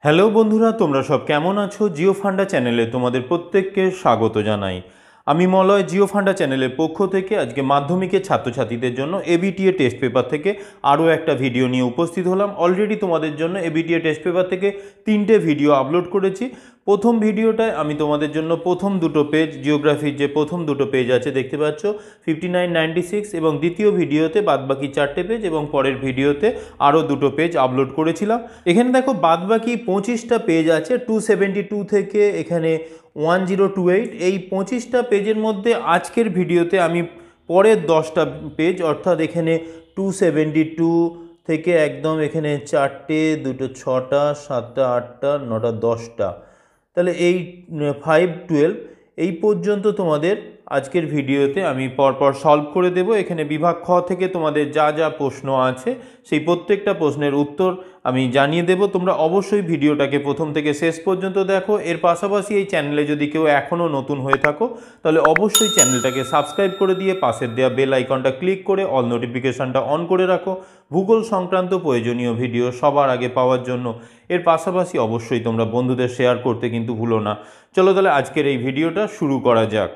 Hello বন্ধুরা, তোমরা সব কেমন আছো? জিও ফান্ডা চ্যানেলে তোমাদের প্রত্যেককে স্বাগত জানাই। আমি মলয়, জিও ফান্ডা চ্যানেলের পক্ষ থেকে আজকে মাধ্যমিকের ছাত্রছাত্রীদের জন্য এবিটিএ টেস্ট পেপার থেকে আরও একটা ভিডিও নিয়ে উপস্থিত হলাম। অলরেডি তোমাদের জন্য এবিটিএ টেস্ট পেপার থেকে 3টে ভিডিও আপলোড করেছি। প্রথম ভিডিওটায় আমি তোমাদের জন্য প্রথম দুটো পেজ, জিওগ্রাফির যে প্রথম দুটো পেজ আছে দেখতে পাচ্ছ 59, 96, এবং দ্বিতীয় ভিডিওতে বাদবাকি 4টে পেজ, এবং পরের ভিডিওতে আরও দুটো পেজ আপলোড করেছিলাম। এখানে দেখো বাদবাকি 25টা পেজ আছে, 272 থেকে এখানে 1028। এই 25টা পেজের মধ্যে আজকের ভিডিওতে আমি পরের 10টা পেজ, অর্থাৎ এখানে 272 থেকে একদম এখানে 4টে, 2টো 6টা, 7টা 8টা, 9টা 10টা, তাহলে এই 5, 12 এই পর্যন্ত তোমাদের আজকের ভিডিওতে আমি পরপর সলভ করে দেব। এখানে বিভাগ খ থেকে তোমাদের যা যা প্রশ্ন আছে সেই প্রত্যেকটা প্রশ্নের উত্তর আমি জানিয়ে দেব। তোমরা অবশ্যই ভিডিওটাকে প্রথম থেকে শেষ পর্যন্ত দেখো। এর পাশাপাশি এই চ্যানেলে যদি কেউ এখনও নতুন হয়ে থাকো তাহলে অবশ্যই চ্যানেলটাকে সাবস্ক্রাইব করে দিয়ে পাশের দেওয়া বেল আইকনটা ক্লিক করে অল নোটিফিকেশানটা অন করে রাখো ভূগোল সংক্রান্ত প্রয়োজনীয় ভিডিও সবার আগে পাওয়ার জন্য। এর পাশাপাশি অবশ্যই তোমরা বন্ধুদের শেয়ার করতে কিন্তু ভুলো না। চলো তাহলে আজকের এই ভিডিওটা শুরু করা যাক।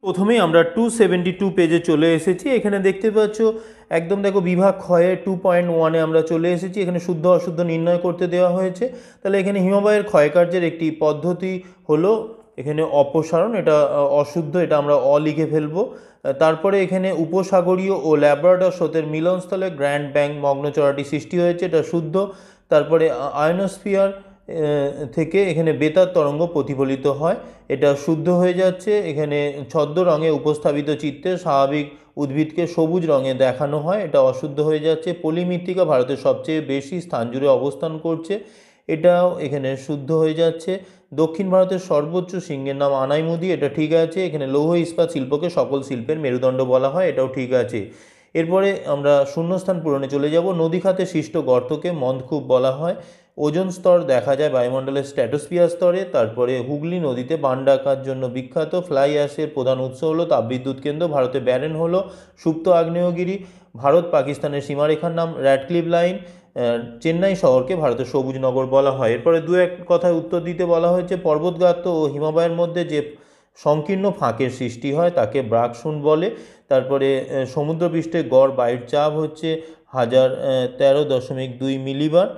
প্রথমেই আমরা 272 পেজে চলে এসেছি। এখানে দেখতে পাচ্ছ একদম দেখো বিভাগ ক্ষয়ে 2.1-এ আমরা চলে এসেছি। এখানে শুদ্ধ অশুদ্ধ নির্ণয় করতে দেওয়া হয়েছে। তাহলে এখানে হিমবাহের ক্ষয়কার্যের একটি পদ্ধতি হলো এখানে অপসারণ, এটা অশুদ্ধ, এটা আমরা লিখে ফেলবো। তারপরে এখানে উপসাগরীয় ও ল্যাব্রাডর স্রোতের মিলনস্থলে গ্র্যান্ড ব্যাঙ্ক মগ্নচড়াটি সৃষ্টি হয়েছে, এটা শুদ্ধ। তারপরে আয়নোস্ফিয়ার থেকে এখানে বেতার তরঙ্গ প্রতিফলিত হয়, এটা শুদ্ধ হয়ে যাচ্ছে। এখানে ছদ্ম রঙে উপস্থাপিত চিত্রে স্বাভাবিক উদ্ভিদকে সবুজ রঙে দেখানো হয়, এটা অশুদ্ধ হয়ে যাচ্ছে। পলিমৃত্তিকা ভারতের সবচেয়ে বেশি স্থান জুড়ে অবস্থান করছে, এটাও এখানে শুদ্ধ হয়ে যাচ্ছে। দক্ষিণ ভারতের সর্বোচ্চ শৃঙ্গের নাম আনাইমুদি, এটা ঠিক আছে। এখানে লৌহ ইস্পাত শিল্পকে সকল শিল্পের মেরুদণ্ড বলা হয়, এটাও ঠিক আছে। এরপরে আমরা শূন্যস্থান পূরণে চলে যাব। নদী খাতে সৃষ্ট গর্তকে মন্দকূপ বলা হয়। ওজোন স্তর দেখা যায় বায়ুমণ্ডলের স্ট্র্যাটোস্ফিয়ার স্তরে। তারপরে হুগলি নদীতে বান ডাকার জন্য বিখ্যাত। ফ্লাই অ্যাশের প্রধান উৎস হলো তাপবিদ্যুৎ কেন্দ্র। ভারতে ব্যারেন হলো সুপ্ত আগ্নেয়গিরি। ভারত পাকিস্তানের সীমারেখার নাম র্যাডক্লিফ লাইন। চেন্নাই শহরকে ভারতের সবুজ নগর বলা হয়। এরপরে দু এক কথায় উত্তর দিতে বলা হয়েছে। পর্বতগাত্র ও হিমালয়ের মধ্যে যে সংকীর্ণ ফাঁকের সৃষ্টি হয় তাকে ব্রাকশুন্ড বলে। তারপরে সমুদ্রপৃষ্ঠে গড় বায়ুর চাপ হচ্ছে 1013.2 মিলিবার।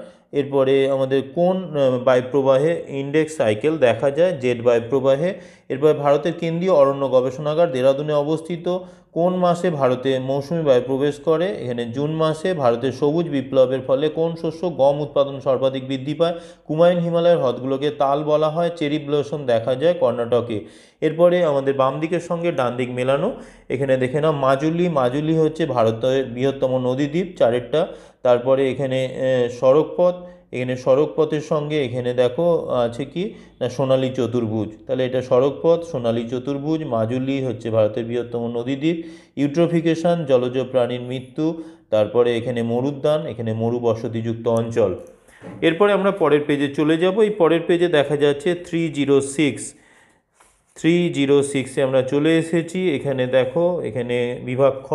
এরপরে আমাদের কোন বায়ুপ্রবাহে ইন্ডেক্স সাইকেল দেখা যায়? জেট বায়ুপ্রবাহে। এরপরে ভারতের কেন্দ্রীয় অরণ্য গবেষণাগার দেরাদুনে অবস্থিত। কোন মাসে ভারতে মৌসুমি বায়ু প্রবেশ করে? এখানে জুন মাসে। ভারতের সবুজ বিপ্লবের ফলে কোন শস্য গম উৎপাদন সর্বাধিক বৃদ্ধি পায়? কুমায়ুন হিমালয়ের হ্রদগুলোকে তাল বলা হয়। চেরি ব্লসম দেখা যায় কর্ণাটকে। এরপরে আমাদের বাম দিকের সঙ্গে ডান দিক মেলানো। এখানে দেখে নাও মাজুলি। মাজুলি হচ্ছে ভারতের বৃহত্তম নদীদ্বীপ, চারেরটা। তারপরে এখানে সড়কপথ। এখানে সড়কপথের সঙ্গে এখানে দেখো আছে কি না সোনালী চতুর্ভুজ, তাহলে এটা সড়কপথ, সোনালী চতুর্ভুজ। মাজুলি হচ্ছে ভারতের বৃহত্তম নদীদ্বীপ। ইউট্রোফিকেশন জলজ প্রাণীর মৃত্যু। তারপরে এখানে মরুদ্যান, এখানে মরু বসতিযুক্ত অঞ্চল। এরপরে আমরা পরের পেজে চলে যাব। এই পরের পেজে দেখা যাচ্ছে 306-এ আমরা চলে এসেছি। এখানে দেখো এখানে বিভাগ খ।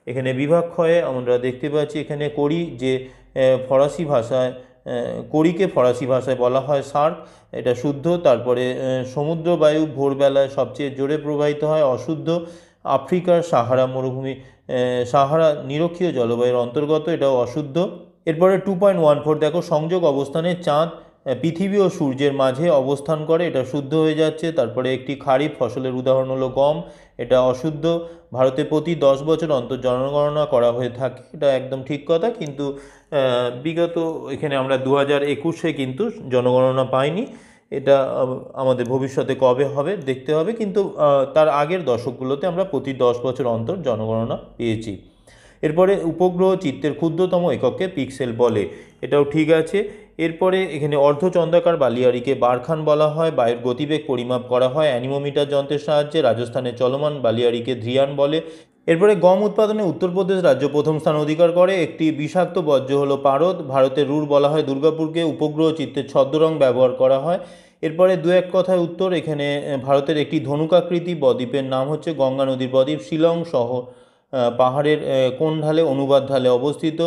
এখানে বিভাগ খয়ে আমরা দেখতে পাচ্ছি এখানে করি যে ফরাসি ভাষায় কড়িকে ফরাসি ভাষায় বলা হয় সার্ক, এটা শুদ্ধ। তারপরে সমুদ্র বায়ু ভোরবেলায় সবচেয়ে জোরে প্রবাহিত হয়, অশুদ্ধ। আফ্রিকার সাহারা মরুভূমি সাহারা নিরক্ষীয় জলবায়ুর অন্তর্গত, এটাও অশুদ্ধ। এরপরে 2.14 দেখো সংযোগ অবস্থানে চাঁদ পৃথিবী ও সূর্যের মাঝে অবস্থান করে, এটা শুদ্ধ হয়ে যাচ্ছে। তারপরে একটি খারিফ ফসলের উদাহরণ হলো গম, এটা অশুদ্ধ। ভারতে প্রতি 10 বছর অন্তর জনগণনা করা হয়ে থাকে, এটা একদম ঠিক কথা। কিন্তু বিগত এখানে আমরা 2021-এ কিন্তু জনগণনা পাইনি, এটা আমাদের ভবিষ্যতে কবে হবে দেখতে হবে। কিন্তু তার আগের দশকগুলোতে আমরা প্রতি 10 বছর অন্তর জনগণনা পেয়েছি। এরপরে উপগ্রহ চিত্রের ক্ষুদ্রতম এককে পিক্সেল বলে, এটাও ঠিক আছে। এরপরে এখানে অর্ধচন্দ্রাকার বালিয়াড়িকে বারখান বলা হয়। বায়ুর গতিবেগ পরিমাপ করা হয় অ্যানিমোমিটার যন্ত্রের সাহায্যে। রাজস্থানের চলমান বালিয়াড়িকে ধ্রিয়ান বলে। এরপরে গম উৎপাদনে উত্তরপ্রদেশ রাজ্য প্রথম স্থান অধিকার করে। একটি বিষাক্ত বর্জ্য হলো পারদ। ভারতের রুর বলা হয় দুর্গাপুরকে। উপগ্রহ চিত্রে ছদ্মরং ব্যবহার করা হয়। এরপরে দু এক কথায় উত্তর। এখানে ভারতের একটি ধনুকাকৃতি বদ্বীপের নাম হচ্ছে গঙ্গা নদীর বদ্বীপ। শিলং শহর পাহাড়ের কোন ঢালে, অনুবাদ ঢালে অবস্থিত।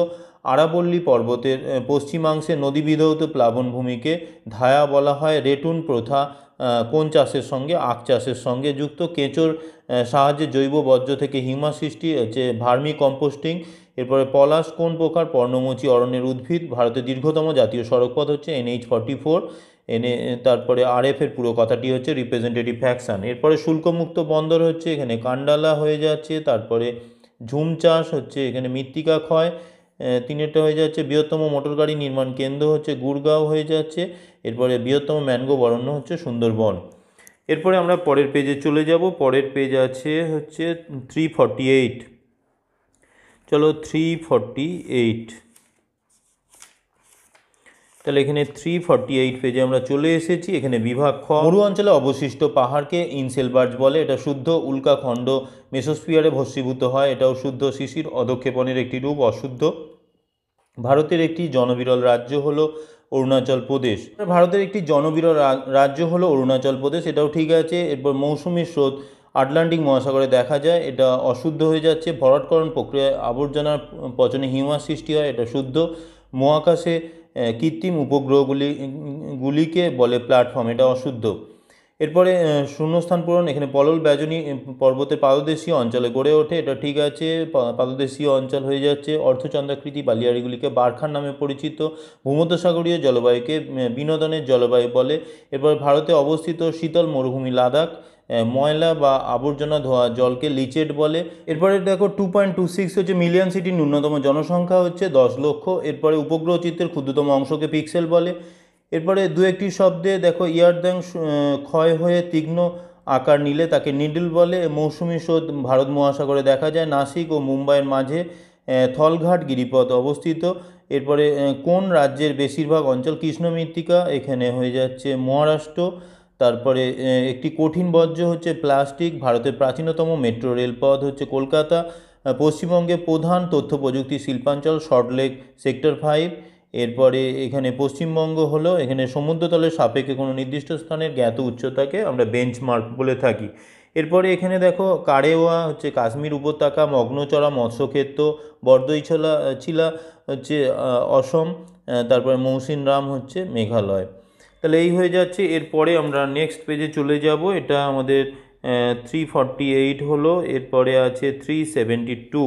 আরাবল্লী পর্বতের পশ্চিমাংশে নদী বিধৌত প্লাবনভূমিকে ধায়া বলা হয়। রেটুন প্রথা কোন চাষের সঙ্গে, আখ চাষের সঙ্গে যুক্ত। কেঁচোর সাহায্যে জৈব বর্জ্য থেকে হিউমাস সৃষ্টি হচ্ছে ভার্মি কম্পোস্টিং। এরপরে পলাশ কোন প্রকার পর্ণমোচী অরণ্যের উদ্ভিদ। ভারতের দীর্ঘতম জাতীয় সড়কপথ হচ্ছে NH-44। তারপরে RF এর পুরো কথাটি হচ্ছে রিপ্রেজেন্টেটিভ ফ্যাকশন। এরপরে শুল্কমুক্ত বন্দর হচ্ছে এখানে কান্ডালা হয়ে যাচ্ছে। তারপরে ঝুম চাষ হচ্ছে এখানে মৃত্তিকা ক্ষয়। তিনেরটা হয়ে যাচ্ছে বৃহত্তম মোটর গাড়ি নির্মাণ কেন্দ্র হচ্ছে গুড়গাঁও হয়ে যাচ্ছে। এরপরে বৃহত্তম ম্যানগ্রোভ অরণ্য হচ্ছে সুন্দরবন। এরপরে আমরা পরের পেজে চলে যাব। পরের পেজ আছে হচ্ছে 348। চলো 348, তাহলে এখানে 348 পেজে আমরা চলে এসেছি। এখানে বিভাগ খ, মরু অঞ্চলে অবশিষ্ট পাহাড়কে ইনসেলবার্জ বলে। এটা শুদ্ধ। উল্কাখণ্ড মেসোস্ফিয়ারে ভস্মীভূত হয়, এটাও শুদ্ধ। শিশির অধক্ষেপণের একটি রূপ, অশুদ্ধ। ভারতের একটি জনবিরল রাজ্য হলো অরুণাচল প্রদেশ। ভারতের একটি জনবিরল রাজ্য হলো অরুণাচল প্রদেশ, এটাও ঠিক আছে। এরপর মৌসুমী স্রোত আটলান্টিক মহাসাগরে দেখা যায়, এটা অশুদ্ধ হয়ে যাচ্ছে। ভরাটকরণ প্রক্রিয়ায় আবর্জনার পচনে হিউমাস সৃষ্টি হয়, এটা শুদ্ধ। মহাকাশে কৃত্রিম উপগ্রহগুলিকে বলে প্ল্যাটফর্ম, এটা অশুদ্ধ। এরপরে শূন্যস্থান পূরণ। এখানে পলল বেজনী পর্বতের পাদদেশীয় অঞ্চলে গড়ে ওঠে, এটা ঠিক আছে। পাদদেশীয় অঞ্চল হয়ে যাচ্ছে। অর্ধচন্দ্রাকৃতি বালিয়াড়িগুলিকে বারখার নামে পরিচিত। ভূমধ্যসাগরীয় জলবায়ুকে বিনোদনের জলবায়ু বলে। এরপর ভারতে অবস্থিত শীতল মরুভূমি লাদাখ ময়লা বা আবর্জনা ধোয়া জলকে লিচেট বলে। এরপরে দেখো 2.26 হচ্ছে মিলিয়ন সিটির ন্যূনতম জনসংখ্যা হচ্ছে 10 লক্ষ। এরপরে উপগ্রহ চিত্রের ক্ষুদ্রতম অংশকে পিক্সেল বলে। এরপরে দু একটি শব্দে দেখো ইয়ারদাং ক্ষয় হয়ে তীক্ষ্ণ আকার নিলে তাকে নিডল বলে। মৌসুমী স্রোত ভারত মহাসাগরে দেখা যায়। নাসিক ও মুম্বাইয়ের মাঝে থলঘাট গিরিপথ অবস্থিত। এরপরে কোন রাজ্যের বেশিরভাগ অঞ্চল কৃষ্ণ মৃত্তিকা, এখানে হয়ে যাচ্ছে মহারাষ্ট্র। তারপরে একটি কঠিন বর্জ্য হচ্ছে প্লাস্টিক। ভারতের প্রাচীনতম মেট্রো রেলপথ হচ্ছে কলকাতা। পশ্চিমবঙ্গের প্রধান তথ্য প্রযুক্তি শিল্পাঞ্চল সল্টলেক সেক্টর 5। এরপরে এখানে পশ্চিমবঙ্গ হলো, এখানে সমুদ্রতলের সাপেক্ষে কোনো নির্দিষ্ট স্থানের জ্ঞাত উচ্চতাকে আমরা বেঞ্চমার্ক বলে থাকি। এরপরে এখানে দেখো কারেওয়া হচ্ছে কাশ্মীর উপত্যকা, মগ্নচড়া মৎস্যক্ষেত্র, বর্দইছলা চিলা হচ্ছে অসম, তারপরে মৌসিনরাম হচ্ছে মেঘালয়। তাহলে এই হয়ে যাচ্ছে। এরপরে আমরা নেক্সট পেজে চলে যাব। এটা আমাদের 348 হলো। এরপরে আছে 372।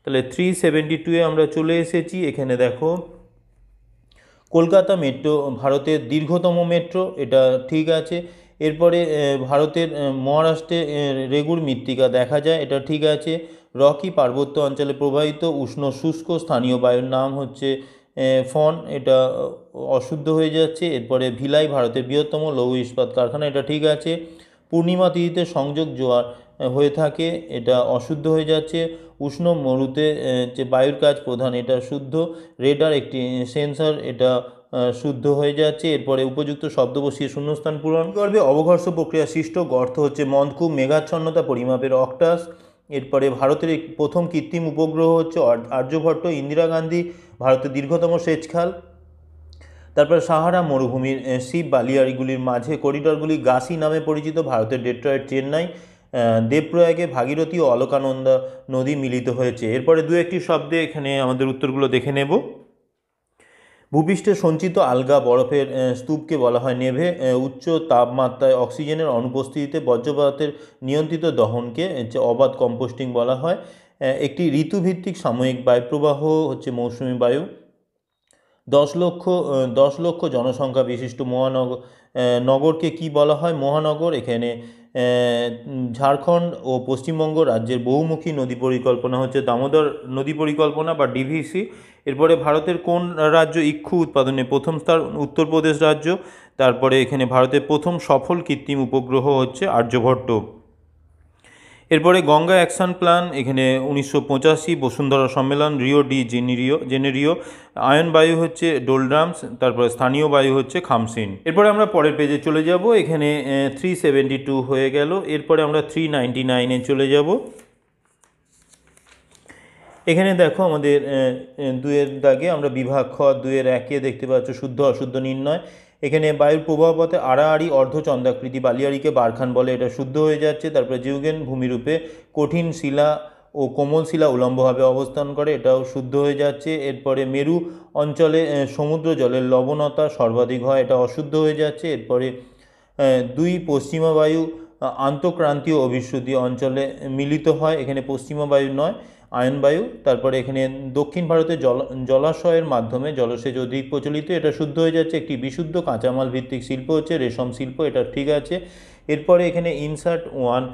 তাহলে 372-এ আমরা চলে এসেছি। এখানে দেখো কলকাতা মেট্রো ভারতের দীর্ঘতম মেট্রো, এটা ঠিক আছে। এরপরে ভারতের মহারাষ্ট্রে রেগুর মৃত্তিকা দেখা যায়, এটা ঠিক আছে। রকি পার্বত্য অঞ্চলে প্রবাহিত উষ্ণ শুষ্ক স্থানীয় বায়ুর নাম হচ্ছে ফন, এটা অশুদ্ধ হয়ে যাচ্ছে। এরপরে ভিলাই ভারতের বৃহত্তম লৌহ ইস্পাত কারখানা, এটা ঠিক আছে। পূর্ণিমা তিথিতে সংযোগ জোয়ার হয়ে থাকে, এটা অশুদ্ধ হয়ে যাচ্ছে। উষ্ণ মরুতে যে বায়ুর কাজ প্রধান, এটা শুদ্ধ। রেডার একটি সেন্সর, এটা শুদ্ধ হয়ে যাচ্ছে। এরপরে উপযুক্ত শব্দ বসিয়ে শূন্যস্থান পূরণ করবে। অবঘর্ষ প্রক্রিয়া সৃষ্ট গর্ত হচ্ছে মন্দকূপ। মেঘাচ্ছন্নতা পরিমাপের অক্টাস। এরপরে ভারতের প্রথম কৃত্রিম উপগ্রহ হচ্ছে আর্যভট্ট। ইন্দিরা গান্ধী ভারতের দীর্ঘতম সেচখাল। তারপরে সাহারা মরুভূমির শিব বালিয়াড়িগুলির মাঝে করিডরগুলি গাসি নামে পরিচিত। ভারতের ডেট্রয়েট চেন্নাই। দেবপ্রয়াগে ভাগীরথী ও অলকানন্দা নদী মিলিত হয়েছে। এরপরে দু একটি শব্দে এখানে আমাদের উত্তরগুলো দেখে নেব। ভূপৃষ্ঠে সঞ্চিত আলগা বরফের স্তূপকে বলা হয় নেভে। উচ্চ তাপমাত্রায় অক্সিজেনের অনুপস্থিতিতে বজ্রপাতের নিয়ন্ত্রিত দহনকে অবাধ কম্পোস্টিং বলা হয়। একটি ঋতুভিত্তিক সাময়িক বায়ুপ্রবাহ হচ্ছে মৌসুমী বায়ু। 10 লক্ষ জনসংখ্যা বিশিষ্ট নগরকে কি বলা হয়? মহানগর। এখানে ঝাড়খণ্ড ও পশ্চিমবঙ্গ রাজ্যের বহুমুখী নদী পরিকল্পনা হচ্ছে দামোদর নদী পরিকল্পনা বা DVC। এরপরে ভারতের কোন রাজ্য ইক্ষু উৎপাদনে প্রথম স্থান? উত্তরপ্রদেশ রাজ্য। তারপরে এখানে ভারতের প্রথম সফল কৃত্রিম উপগ্রহ হচ্ছে আর্যভট্ট। এরপরে গঙ্গা অ্যাকশন প্ল্যান, এখানে 1985 বসুন্ধরা সম্মেলন, রিও ডি জেনেরিও। আয়ন বায়ু হচ্ছে ডোলড্রামস। তারপরে স্থানীয় বায়ু হচ্ছে খামসিন। এরপরে আমরা পরের পেজে চলে যাব। এখানে 372 হয়ে গেল। এরপরে আমরা 399-এ চলে যাব। এখানে দেখো আমাদের 2-এর দাগে আমরা বিভাগ খ 2-এর 1-এ দেখতে পাচ্ছ শুদ্ধ অশুদ্ধ নির্ণয়। এখানে বায়ুর প্রবাহপথে আড়াআড়ি অর্ধচন্দ্রাকৃতি বালিয়াড়িকে বারখান বলে, এটা শুদ্ধ হয়ে যাচ্ছে। তারপরে জিওগেন ভূমিরূপে কঠিন শিলা ও কোমল শিলা উলম্বভাবে অবস্থান করে, এটাও শুদ্ধ হয়ে যাচ্ছে। এরপরে মেরু অঞ্চলে সমুদ্র জলের লবণতা সর্বাধিক হয়, এটা অশুদ্ধ হয়ে যাচ্ছে। এরপরে দুই পশ্চিমা বায়ু আন্তঃক্রান্তীয় অভিশ্রুতি অঞ্চলে মিলিত হয়, এখানে পশ্চিমা বায়ু নয়, আয়ন বায়ু। তারপরে এখানে দক্ষিণ ভারতে জলাশয়ের মাধ্যমে জলসেচ অধিক প্রচলিত, এটা শুদ্ধ হয়ে যাচ্ছে। একটি বিশুদ্ধ কাঁচামাল ভিত্তিক শিল্প হচ্ছে রেশম শিল্প, এটা ঠিক আছে। এরপরে এখানে ইনসার্ট 1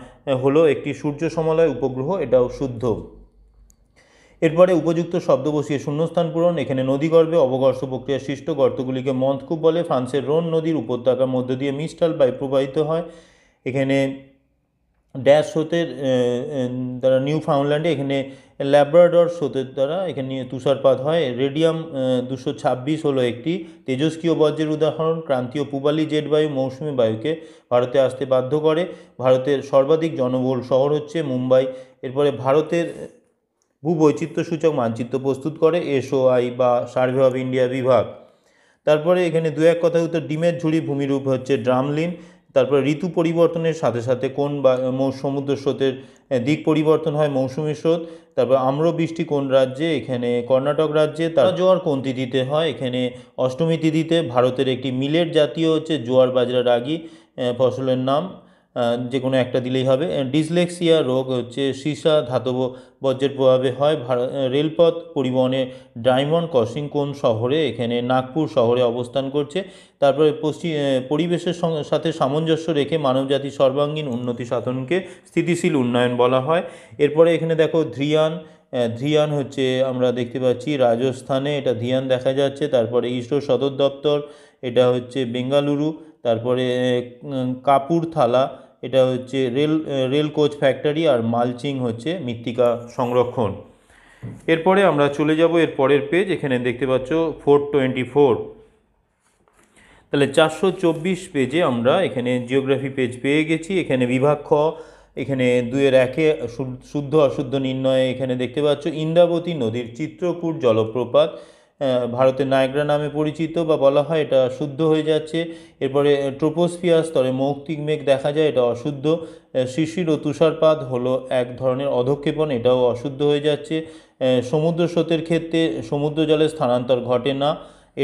হলো একটি সূর্য সমলয় উপগ্রহ, এটাও শুদ্ধ। এরপরে উপযুক্ত শব্দ বসিয়ে শূন্যস্থান পূরণ। এখানে নদীগর্ভে অবঘর্ষ প্রক্রিয়া সৃষ্ট গর্তগুলিকে মন্থকূপ বলে। ফ্রান্সের রোন নদীর উপত্যকার মধ্য দিয়ে মিস্টাল বায়ু প্রবাহিত হয়। এখানে ড্যাশ স্রোতের দ্বারা নিউ ফাউন্ডল্যান্ডে এখানে ল্যাব্রাডর স্রোতের দ্বারা এখানে তুষারপাত হয়। রেডিয়াম 226 হলো একটি তেজস্ক্রিয় বজ্রের উদাহরণ। ক্রান্তীয় পূবালি জেট বায়ু মৌসুমী বায়ুকে ভারতে আসতে বাধ্য করে। ভারতের সর্বাধিক জনবহুল শহর হচ্ছে মুম্বাই। এরপরে ভারতের ভূবৈচিত্র্যসূচক মানচিত্র প্রস্তুত করে এসওআই বা সার্ভে অফ ইন্ডিয়া বিভাগ। তারপরে এখানে দু এক কথা উত্তর, ডিমের ঝুড়ি ভূমিরূপ হচ্ছে ড্রামলিন। তারপরে ঋতু পরিবর্তনের সাথে সাথে কোন সমুদ্র স্রোতের দিক পরিবর্তন হয়, মৌসুমী স্রোত। তারপর আম্রবৃষ্টি কোন রাজ্যে, এখানে কর্ণাটক রাজ্যে। তার জোয়ার কোন তিথিতে হয়, এখানে অষ্টমী তিথিতে। ভারতের একটি মিলেট জাতীয় হচ্ছে জোয়ার বাজরা রাগি, ফসলের নাম যে কোনো একটা দিলেই হবে। ডিসলেক্সিয়া রোগ হচ্ছে সীসা ধাতব বজ্রের প্রভাবে হয়। রেলপথ পরিবহনে ডায়মন্ড ক্রসিং কোন শহরে, এখানে নাগপুর শহরে অবস্থান করছে। তারপরে পরিবেশের সাথে সামঞ্জস্য রেখে মানবজাতির সর্বাঙ্গীন উন্নতি সাধনকে স্থিতিশীল উন্নয়ন বলা হয়। এরপরে এখানে দেখো ধ্রিয়ান, ধ্রিয়ান হচ্ছে আমরা দেখতে পাচ্ছি রাজস্থানে, এটা ধ্রিয়ান দেখা যাচ্ছে। তারপরে ইসরো সদর দপ্তর, এটা হচ্ছে বেঙ্গালুরু। তারপরে কাপুরথালা, এটা হচ্ছে রেল কোচ ফ্যাক্টরি। আর মালচিং হচ্ছে মৃত্তিকা সংরক্ষণ। এরপরে আমরা চলে যাব এর পরের পেজ, এখানে দেখতে পাচ্ছ 424। তাহলে 424 পেজে আমরা এখানে জিওগ্রাফি পেজ পেয়ে গেছি। এখানে বিভাগ খ, এখানে 2-1 শুদ্ধ অশুদ্ধ নির্ণয়ে এখানে দেখতে পাচ্ছ ইন্দ্রাবতী নদীর চিত্রকূট জলপ্রপাত ভারতের নায়গ্রা নামে পরিচিত বা বলা হয়, এটা শুদ্ধ হয়ে যাচ্ছে। এরপরে ট্রোপোস্ফিয়ার স্তরে মৌক্তিক মেঘ দেখা যায়, এটা অশুদ্ধ। শিশির ও তুষারপাত হলো এক ধরনের অধঃক্ষেপণ, এটাও অশুদ্ধ হয়ে যাচ্ছে। সমুদ্র স্রোতের ক্ষেত্রে সমুদ্র জলের স্থানান্তর ঘটে না,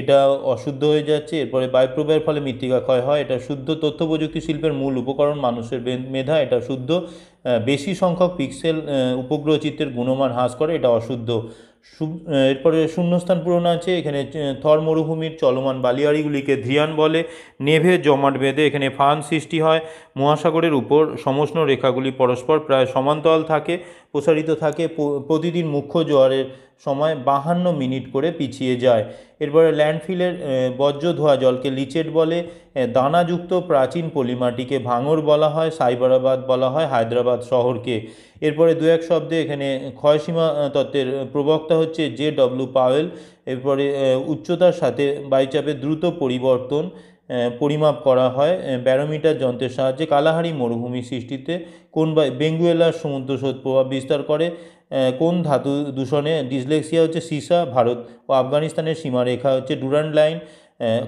এটা অশুদ্ধ হয়ে যাচ্ছে। এরপরে বায়ুপ্রবাহের ফলে মৃত্তিকা ক্ষয় হয়, এটা শুদ্ধ। তথ্য প্রযুক্তি শিল্পের মূল উপকরণ মানুষের মেধা, এটা শুদ্ধ। বেশি সংখ্যক পিক্সেল উপগ্রহ চিত্রের গুণমান হ্রাস করে, এটা অশুদ্ধ। এরপরে শূন্যস্থান পূরণ আছে। এখানে থর মরুভূমির চলমান বালিয়াড়িগুলিকে ধ্রিয়ান বলে। নেভে জমাট বেঁধে এখানে ফান সৃষ্টি হয়। মহাসাগরের উপর সমষ্ণ রেখাগুলি পরস্পর প্রায় সমান্তরাল থাকে, প্রসারিত থাকে। প্রতিদিন মুখ্য জোয়ারের সময় 52 মিনিট করে পিছিয়ে যায়। এরপরে ল্যান্ডফিলের বজ্র ধোয়া জলকে লিচেট বলে। দানাযুক্ত প্রাচীন পলিমাটিকে ভাঙর বলা হয়। সাইবরাবাদ বলা হয় হায়দ্রাবাদ শহরকে। এরপরে 2-1 শব্দে এখানে ক্ষয়সীমা তত্ত্বের প্রবক্তা হচ্ছে JW পাওয়েল। এরপরে উচ্চতার সাথে বায়ুচাপের দ্রুত পরিবর্তন পরিমাপ করা হয় ব্যারোমিটার যন্ত্রের সাহায্যে। কালাহারি মরুভূমি সৃষ্টিতে কোন বেঙ্গুয়েলার সমুদ্র স্রোত প্রভাব বিস্তার করে। কোন ধাতু দূষণে ডিসলেক্সিয়া হচ্ছে সীসা। ভারত ও আফগানিস্তানের সীমারেখা হচ্ছে ডুরান্ড লাইন।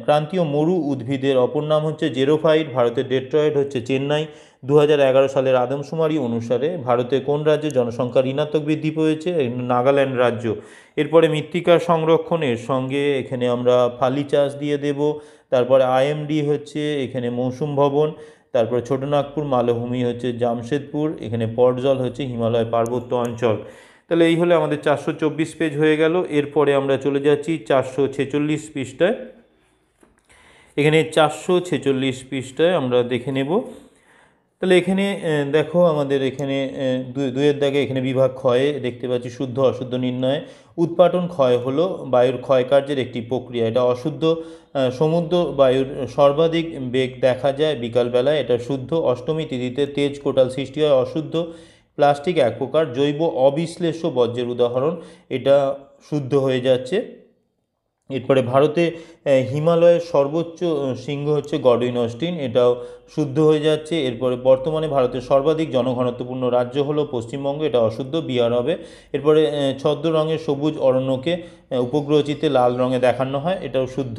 ক্রান্তীয় মরু উদ্ভিদের অপর নাম হচ্ছে জেরোফাইট। ভারতের ডেট্রয়েট হচ্ছে চেন্নাই। 2011 সালের আদমশুমারি অনুসারে ভারতে কোন রাজ্যে জনসংখ্যা ঋণাত্মক বৃদ্ধি পেয়েছে, নাগাল্যান্ড রাজ্য। এরপরে মৃত্তিকা সংরক্ষণের সঙ্গে এখানে আমরা ফালি চাষ দিয়ে দেব। তারপরে IMD হচ্ছে এখানে মৌসুম ভবন। তারপরে ছোটনাগপুর মালভূমি হচ্ছে জামশেদপুর। এখানে পটজল হচ্ছে হিমালয় পার্বত্য অঞ্চল। তাহলে এই হলে আমাদের 424 পেজ হয়ে গেল। এরপরে আমরা চলে যাচ্ছি 446 পৃষ্ঠায়। এখানে 446 পৃষ্ঠায় আমরা দেখে নেব। তাহলে এখানে দেখো আমাদের এখানে দুয়ের দাগে এখানে বিভাগ ক্ষয়ে দেখতে পাচ্ছি শুদ্ধ অশুদ্ধ নির্ণয়ে। উৎপাটন ক্ষয় হলো বায়ুর ক্ষয়কার্যের একটি প্রক্রিয়া, এটা অশুদ্ধ। সমুদ্র বায়ুর সর্বাধিক বেগ দেখা যায় বিকালবেলায়, এটা শুদ্ধ। অষ্টমী তিথিতে তেজ কোটাল সৃষ্টি হয়, অশুদ্ধ। প্লাস্টিক এক প্রকার জৈব অবিশ্লেষ্য বর্জ্যের উদাহরণ, এটা শুদ্ধ হয়ে যাচ্ছে। এরপরে ভারতে হিমালয়ের সর্বোচ্চ শৃঙ্গ হচ্ছে গডউইন অস্টিন, এটাও শুদ্ধ হয়ে যাচ্ছে। এরপরে বর্তমানে ভারতের সর্বাধিক জনঘনত্বপূর্ণ রাজ্য হলো পশ্চিমবঙ্গ, এটা অশুদ্ধ, বিহার হবে। এরপরে ছদ্ম রঙের সবুজ অরণ্যকে উপগ্রহ চিত্রে লাল রঙে দেখানো হয়, এটাও শুদ্ধ।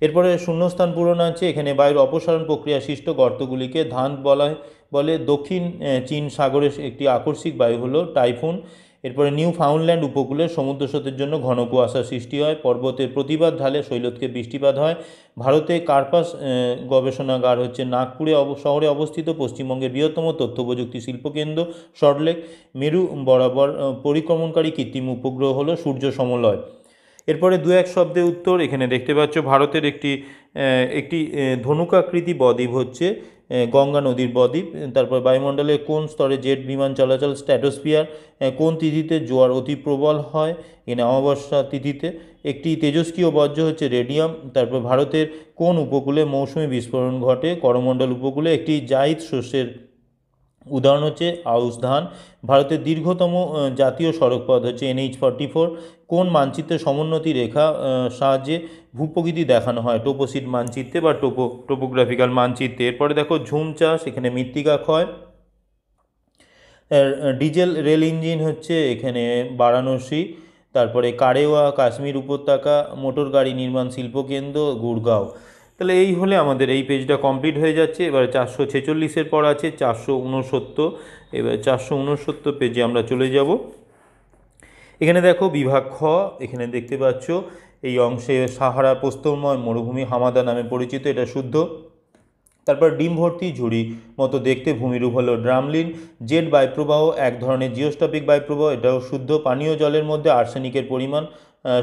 এরপরে শূন্যস্থান পূরণ আছে। এখানে বায়ুর অপসারণ প্রক্রিয়া সৃষ্ট গর্তগুলিকে ধান্ত বলে। দক্ষিণ চীন সাগরের একটি আকস্মিক বায়ু হলো টাইফুন। এরপরে নিউ ফাউন্ডল্যান্ড উপকূলে সমুদ্র স্রোতের জন্য ঘন কুয়াশা সৃষ্টি হয়। পর্বতের প্রতিবাদ ঢালে শৈলতকে বৃষ্টিপাত হয়। ভারতে কার্পাস গবেষণাগার হচ্ছে নাগপুরে শহরে অবস্থিত। পশ্চিমবঙ্গের বৃহত্তম তথ্য প্রযুক্তি শিল্পকেন্দ্র সল্টলেক। মেরু বরাবর পরিক্রমণকারী কৃত্রিম উপগ্রহ হলো সূর্য সমলয়। এরপরে দু এক শব্দে উত্তর। এখানে দেখতে পাচ্ছ ভারতের একটি ধনুকাকৃতি বদ্বীপ হচ্ছে গঙ্গা নদীর বদ্বীপ। তারপর বায়ুমণ্ডলের কোন স্তরে জেট বিমান চলাচল স্ট্র্যাটোস্ফিয়ার। কোন তিথিতে জোয়ার অতি প্রবল হয়, এখানে অমাবস্যা তিথিতে। একটি তেজস্ক্রিয় বর্জ্য হচ্ছে রেডিয়াম। তারপর ভারতের কোন উপকূলে মৌসুমী বিস্ফোরণ ঘটে, করমণ্ডল উপকূলে। একটি জায়িদ শস্যের উদাহরণ হচ্ছে আউশ ধান। ভারতের দীর্ঘতম জাতীয় সড়কপথ হচ্ছে NH-44। কোন মানচিত্রে সমোন্নতি রেখা সাহায্যে ভূপ্রকৃতি দেখানো হয়, টোপোসিড মানচিত্রে বা টোপোগ্রাফিক্যাল মানচিত্রে। এরপরে দেখো ঝুম চাষ, এখানে মৃত্তিকা ক্ষয়। ডিজেল রেল ইঞ্জিন হচ্ছে এখানে বারাণসী। তারপরে কারেওয়া কাশ্মীর উপত্যকা। মোটর গাড়ি নির্মাণ শিল্পকেন্দ্র গুড়গাঁও। তাহলে এই হলে আমাদের এই পেজটা কমপ্লিট হয়ে যাচ্ছে। এবার 446-এর পর আছে 469। এবার 469 পেজে আমরা চলে যাব। এখানে দেখো বিভাগ খ, এখানে দেখতে পাচ্ছ এই অংশে সাহারা প্রস্তরময় মরুভূমি হামাদা নামে পরিচিত, এটা শুদ্ধ। তারপর ডিম ভর্তি ঝুড়ি মতো দেখতে ভূমিরূপ হলো ড্রামলিন। জেট বায়ুপ্রবাহ এক ধরনের জিওস্ট্যাটিক বায়ুপ্রবাহ, এটাও শুদ্ধ। পানীয় জলের মধ্যে আর্সেনিকের পরিমাণ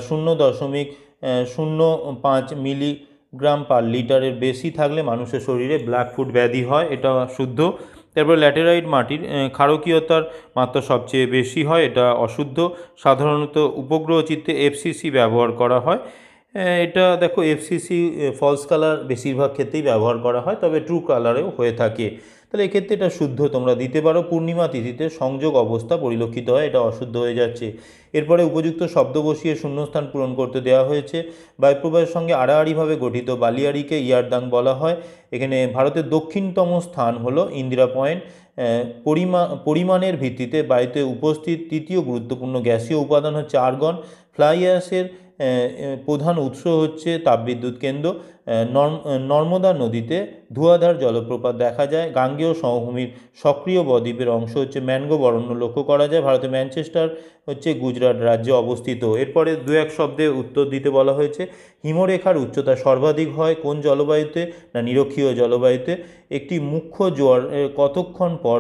0.05 মিলিগ্রাম পার লিটারের বেশি থাকলে মানুষের শরীরে ব্ল্যাক ফুট ব্যাধি হয়, এটা শুদ্ধ। তারপর ল্যাটেরাইট মাটির ক্ষারকীয়তার মাত্রা সবচেয়ে বেশি হয়, এটা অশুদ্ধ। সাধারণত উপগ্রহ চিত্রে FCC ব্যবহার করা হয়। এটা দেখো FCC ফলস কালার বেশিরভাগ ক্ষেত্রেই ব্যবহার করা হয়, তবে ট্রু কালারেও হয়ে থাকে। তাহলে এক্ষেত্রে এটা শুদ্ধ তোমরা দিতে পারো। পূর্ণিমা তিথিতে সংযোগ অবস্থা পরিলক্ষিত হয়, এটা অশুদ্ধ হয়ে যাচ্ছে। এরপরে উপযুক্ত শব্দ বসিয়ে শূন্যস্থান পূরণ করতে দেওয়া হয়েছে। বায়ুপ্রবাহের সঙ্গে আড়াআড়িভাবে গঠিত বালিয়াড়িকে ইয়ারদাং বলা হয়। এখানে ভারতের দক্ষিণতম স্থান হলো ইন্দিরা পয়েন্ট। পরিমাণের ভিত্তিতে বায়ুতে উপস্থিত তৃতীয় গুরুত্বপূর্ণ গ্যাসীয় উপাদান হচ্ছে আর্গন। ফ্লাই অ্যাশের প্রধান উৎস হচ্ছে তাপবিদ্যুৎ কেন্দ্র। নর্মদা নদীতে ধুয়াধার জলপ্রপাত দেখা যায়। গাঙ্গেয় সমভূমির সক্রিয় বদ্বীপের অংশ হচ্ছে ম্যানগ্রোভ অরণ্য লক্ষ্য করা যায়। ভারতের ম্যানচেস্টার হচ্ছে গুজরাট রাজ্যে অবস্থিত। এরপরে দু এক শব্দে উত্তর দিতে বলা হয়েছে। হিমরেখার উচ্চতা সর্বাধিক হয় কোন জলবায়ুতে, না নিরক্ষীয় জলবায়ুতে। একটি মুখ্য জোয়ার কতক্ষণ পর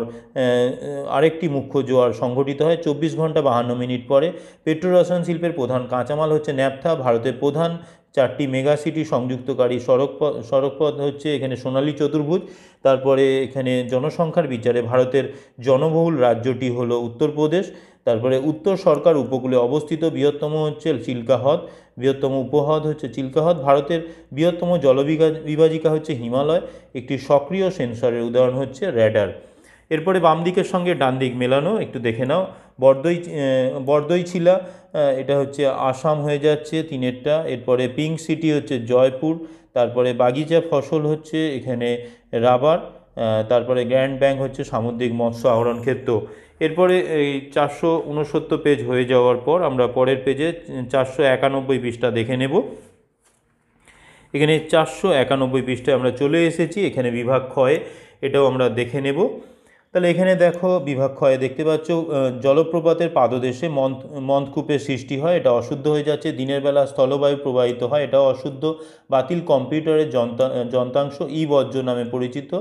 আরেকটি মুখ্য জোয়ার সংঘটিত হয়, 24 ঘন্টা 52 মিনিট পরে। পেট্রো রসায়ন শিল্পের প্রধান কাঁচামাল হচ্ছে ন্যাপথা। ভারতের প্রধান 4টি মেগাসিটি সংযুক্তকারী সড়কপথ হচ্ছে এখানে সোনালী চতুর্ভুজ। তারপরে এখানে জনসংখ্যার বিচারে ভারতের জনবহুল রাজ্যটি হলো উত্তরপ্রদেশ। তারপরে উত্তর সরকার উপকূলে অবস্থিত বৃহত্তম হচ্ছে চিল্কা হ্রদ। বৃহত্তম উপহ্রদ হচ্ছে চিল্কা হ্রদ। ভারতের বৃহত্তম জলবিভাজিকা হচ্ছে হিমালয়। একটি সক্রিয় সেন্সরের উদাহরণ হচ্ছে র্যাডার। এরপরে বাম দিকের সঙ্গে ডান দিক মেলানো একটু দেখে নাও। বরদইছিলা এটা হচ্ছে আসাম হয়ে যাচ্ছে তিনেরটা। এরপরে পিঙ্ক সিটি হচ্ছে জয়পুর। তারপরে বাগিচা ফসল হচ্ছে এখানে রাবার। তারপরে গ্র্যান্ড ব্যাংক হচ্ছে সামুদ্রিক মৎস্য আহরণ ক্ষেত্র। এরপরে এই 469 পেজ হয়ে যাওয়ার পর আমরা পরের পেজে 491 পৃষ্ঠা দেখে নেব। এখানে 491 পৃষ্ঠায় আমরা চলে এসেছি। এখানে বিভাগ ক্ষয়ে এটাও আমরা দেখে নেব। তাহলে এখানে দেখো বিভাগ ক্ষয়ে দেখতে পাচ্ছ জলপ্রপাতের পাদদেশে মন্থকূপের সৃষ্টি হয়, এটা অশুদ্ধ হয়ে যাচ্ছে। দিনের বেলা স্থলবায়ু প্রবাহিত হয়, এটাও অশুদ্ধ। বাতিল কম্পিউটারের যন্ত্রাংশ বর্জ্য নামে পরিচিত,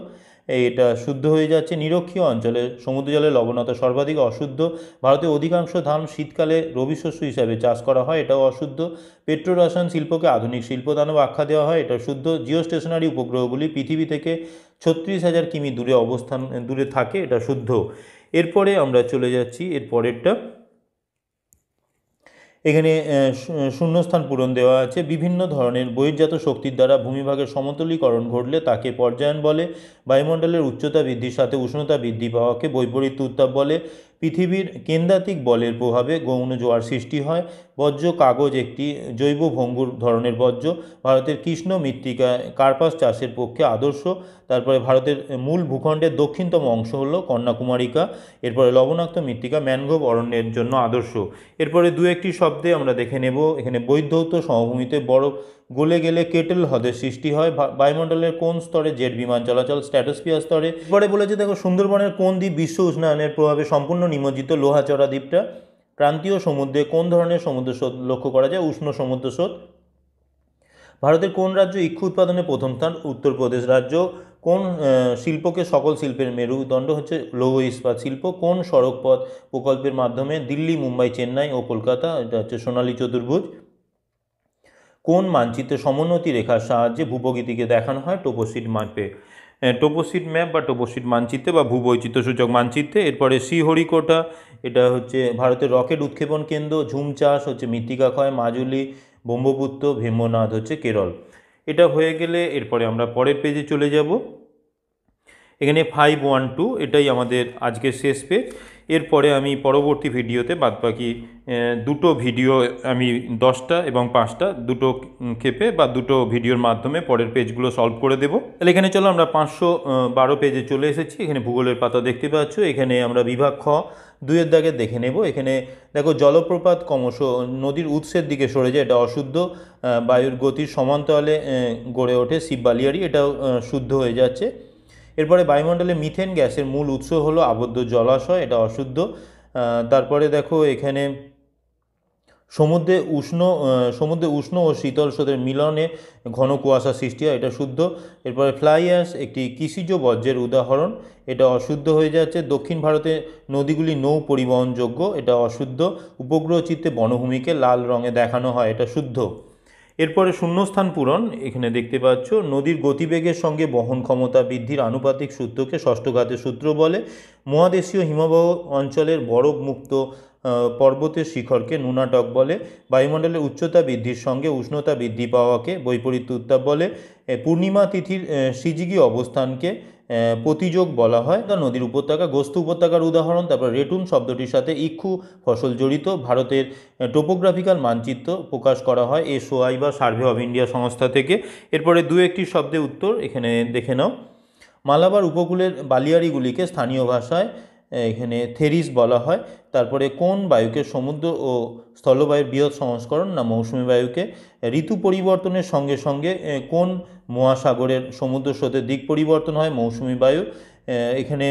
এটা শুদ্ধ হয়ে যাচ্ছে। নিরক্ষীয় অঞ্চলে সমুদ্র জলের লবণতা সর্বাধিক, অশুদ্ধ। ভারতের অধিকাংশ ধান শীতকালে রবি শস্য হিসাবে চাষ করা হয়, এটাও অশুদ্ধ। পেট্রো রসায়ন শিল্পকে আধুনিক শিল্পদানব আখ্যা দেওয়া হয়, এটা শুদ্ধ। জিওস্টেশনারি উপগ্রহগুলি পৃথিবী থেকে 36,000 কিমি দূরে থাকে, এটা শুদ্ধ। এরপরে আমরা চলে যাচ্ছি এর পরেরটা। এখানে শূন্যস্থান পূরণ দেওয়া আছে। বিভিন্ন ধরনের বহির্জাত শক্তির দ্বারা ভূমিভাগের সমতলীকরণ ঘটলে তাকে পর্যায়ন বলে। বায়ুমণ্ডলের উচ্চতা বৃদ্ধির সাথে উষ্ণতা বৃদ্ধি পাওয়াকে বৈপরীত্য উত্তাপ বলে। পৃথিবীর কেন্দ্রাতিক বলের প্রভাবে গৌণ জোয়ার সৃষ্টি হয়। বর্জ্য কাগজ একটি জৈব ভঙ্গুর ধরনের বর্জ্য। ভারতের কৃষ্ণ মৃত্তিকা কার্পাস চাষের পক্ষে আদর্শ। তারপরে ভারতের মূল ভূখণ্ডের দক্ষিণতম অংশ হলো কন্যাকুমারিকা। এরপরে লবণাক্ত মৃত্তিকা ম্যানগ্রোভ অরণ্যের জন্য আদর্শ। এরপরে দু একটি শব্দে আমরা দেখে নেব। এখানে বৈধৌত সমভূমিতে বরফ গলে গেলে কেটেল হ্রদের সৃষ্টি হয়। বায়ুমণ্ডলের কোন স্তরে জেট বিমান চলাচল? স্ট্র্যাটোস্ফিয়ার স্তরে। এরপরে বলেছে দেখো সুন্দরবনের কোন দ্বীপ বিশ্ব উষ্ণায়নের প্রভাবে সম্পূর্ণ নিমজ্জিত? লোহাচড়া দ্বীপটা। ক্রান্তীয় সমুদ্রে কোন ধরনের সমুদ্র স্রোত লক্ষ্য করা যায়? উষ্ণ সমুদ্র স্রোত। ভারতের কোন রাজ্য ইক্ষু উৎপাদনে প্রথম স্থান? উত্তরপ্রদেশ রাজ্য। কোন শিল্পকে সকল শিল্পের মেরুদণ্ড? হচ্ছে লৌহ ইস্পাত শিল্প। কোন সড়ক পথ প্রকল্পের মাধ্যমে দিল্লি, মুম্বাই, চেন্নাই ও কলকাতা? এটা হচ্ছে সোনালী চতুর্ভুজ। কোন মানচিত্রে সমোন্নতি রেখার সাহায্যে ভূপ্রকৃতিকে দেখানো হয়? টোপোশিট ম্যাপে। টোপোশিট ম্যাপ বা টোপোশিট মানচিত্রে বা ভূবৈচিত্র্যসূচক মানচিত্রে। এরপরে শ্রীহরিকোটা, এটা হচ্ছে ভারতের রকেট উৎক্ষেপণ কেন্দ্র। ঝুম চাষ হচ্ছে মৃত্তিকা ক্ষয়। মাজুলি, ব্রহ্মপুত্র, ভীমনাথ হচ্ছে কেরল। এটা হয়ে গেলে এরপরে আমরা পরের পেজে চলে যাব। এখানে 512 এটাই আমাদের আজকের শেষ পেজ। এরপরে আমি পরবর্তী ভিডিওতে বাদবাকি দুটো ভিডিও আমি 10টা এবং 5টা দুটো ক্ষেপে বা দুটো ভিডিওর মাধ্যমে পরের পেজগুলো সলভ করে দেব। তাহলে এখানে চলো আমরা 512 পেজে চলে এসেছি। এখানে ভূগোলের পাতা দেখতে পাচ্ছ। এখানে আমরা বিভাগ খ 2-এর দাগে দেখে নেব। এখানে দেখো জলপ্রপাত ক্রমশ নদীর উৎসের দিকে সরে যায়, এটা অশুদ্ধ। বায়ুর গতির সমান্তরালে গড়ে ওঠে শিববালিয়ারি, এটাও শুদ্ধ হয়ে যাচ্ছে। এরপরে বায়ুমণ্ডলে মিথেন গ্যাসের মূল উৎস হলো আবদ্ধ জলাশয়, এটা অশুদ্ধ। তারপরে দেখো এখানে সমুদ্রে উষ্ণ ও শীতল স্রোতের মিলনে ঘন কুয়াশা সৃষ্টি হয়, এটা শুদ্ধ। এরপরে ফ্লাই অ্যাশ একটি কৃষিজ বর্জ্যের উদাহরণ, এটা অশুদ্ধ হয়ে যাচ্ছে। দক্ষিণ ভারতে নদীগুলি নৌ পরিবহনযোগ্য, এটা অশুদ্ধ। উপগ্রহ চিত্রে বনভূমিকে লাল রঙে দেখানো হয়, এটা শুদ্ধ। এরপরে শূন্যস্থান পূরণ, এখানে দেখতে পাচ্ছ নদীর গতিবেগের সঙ্গে বহন ক্ষমতা বৃদ্ধির আনুপাতিক সূত্রকে ষষ্ঠ ঘাতের সূত্র বলে। মহাদেশীয় হিমবাহ অঞ্চলের বরফমুক্ত পর্বতের শিখরকে নুনাটক বলে। বায়ুমণ্ডলের উচ্চতা বৃদ্ধির সঙ্গে উষ্ণতা বৃদ্ধি পাওয়াকে বৈপরীত্য উত্তাপ বলে। পূর্ণিমা তিথির সিজিগি অবস্থানকে প্রতিযোগ বলা হয়। নদীর উপত্যকা, গোস্তু উপত্যকার উদাহরণ। তারপর রেটুন শব্দটির সাথে ইক্ষু ফসল জড়িত। ভারতের টোপোগ্রাফিক্যাল মানচিত্র প্রকাশ করা হয় SOI বা সার্ভে অফ ইন্ডিয়া সংস্থা থেকে। এরপরে দু একটি শব্দে উত্তর এখানে দেখে নাও। মালাবার উপকূলের বালিয়াড়িগুলিকে স্থানীয় ভাষায় এখানে থেরিস বলা হয়। তারপরে কোন বায়ুকে সমুদ্র ও স্থলবায়ুর বৃহৎ সংস্করণ? না মৌসুমী বায়ুকে। ঋতু পরিবর্তনের সঙ্গে সঙ্গে কোন মহাসাগরের সমুদ্র স্রোতের দিক পরিবর্তন হয়? মৌসুমী বায়ু। এখানে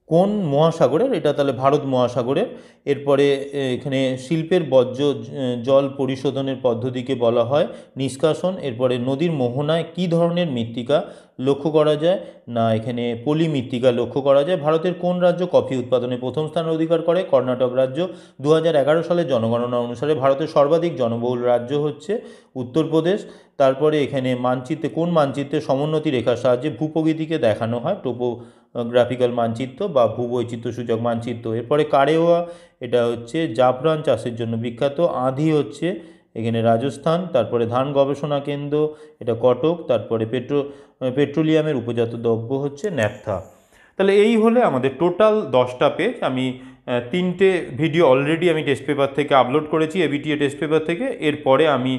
কোন মহাসাগরের? এটা তাহলে ভারত মহাসাগরের। এরপরে এখানে শিল্পের বর্জ্য জল পরিশোধনের পদ্ধতিকে বলা হয় নিষ্কাশন। এরপরে নদীর মোহনায় কী ধরনের মৃত্তিকা লক্ষ্য করা যায়? না এখানে পলি মৃত্তিকা লক্ষ্য করা যায়। ভারতের কোন রাজ্য কফি উৎপাদনে প্রথম স্থান অধিকার করে? কর্ণাটক রাজ্য। 2011 সালের জনগণনা অনুসারে ভারতের সর্বাধিক জনবহুল রাজ্য হচ্ছে উত্তরপ্রদেশ। তারপরে এখানে মানচিত্রে কোন মানচিত্রে সমোন্নতি রেখার সাহায্যে ভূপ্রকৃতিকে দেখানো হয়? টোপোগ্রাফিক্যাল মানচিত্র বা ভূবৈচিত্র্যসূচক মানচিত্র। এরপরে কারেওয়া, এটা হচ্ছে জাফরান চাষের জন্য বিখ্যাত। আঁধি হচ্ছে এখানে রাজস্থান। তারপরে ধান গবেষণা কেন্দ্র, এটা কটক। তারপরে পেট্রোলিয়ামের উপজাত দ্রব্য হচ্ছে ন্যাপথা। তাহলে এই হলে আমাদের টোটাল 10টা পেজ। আমি 3টে ভিডিও অলরেডি আমি টেস্ট পেপার থেকে আপলোড করেছি, ABTA টেস্ট পেপার থেকে। এরপরে আমি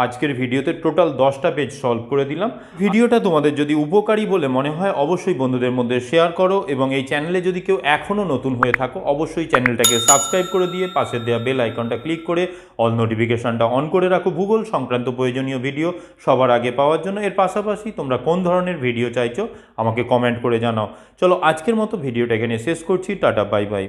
আজকের ভিডিওতে টোটাল 10টা পেজ সলভ করে দিলাম। ভিডিওটা তোমাদের যদি উপকারী বলে মনে হয় অবশ্যই বন্ধুদের মধ্যে শেয়ার করো, এবং এই চ্যানেলে যদি কেউ এখনও নতুন হয়ে থাকো অবশ্যই চ্যানেলটাকে সাবস্ক্রাইব করে দিয়ে পাশের দেওয়া বেল আইকনটা ক্লিক করে অল নোটিফিকেশানটা অন করে রাখো ভূগোল সংক্রান্ত প্রয়োজনীয় ভিডিও সবার আগে পাওয়ার জন্য। এর পাশাপাশি তোমরা কোন ধরনের ভিডিও চাইছো আমাকে কমেন্ট করে জানাও। চলো আজকের মতো ভিডিওটা এখানে শেষ করছি। Tata, bye bye.